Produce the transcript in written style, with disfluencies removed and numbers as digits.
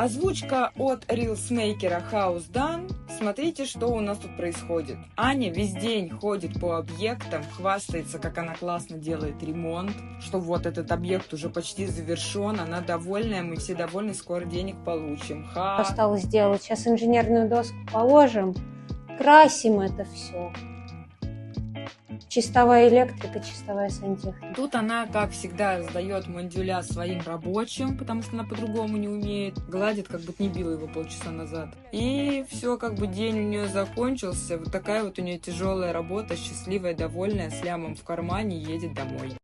Озвучка от рилсмейкера House Done. Смотрите, что у нас тут происходит. Аня весь день ходит по объектам, хвастается, как она классно делает ремонт, что вот этот объект уже почти завершен, она довольная, мы все довольны, скоро денег получим. Осталось сделать. Сейчас инженерную доску положим, красим это все. Чистовая электрика, чистовая сантехника. Тут она, как всегда, сдает мандюля своим рабочим, потому что она по-другому не умеет. Гладит, как будто не била его полчаса назад. И все, как бы день у нее закончился. Вот такая вот у нее тяжелая работа, счастливая, довольная, с лямом в кармане, едет домой.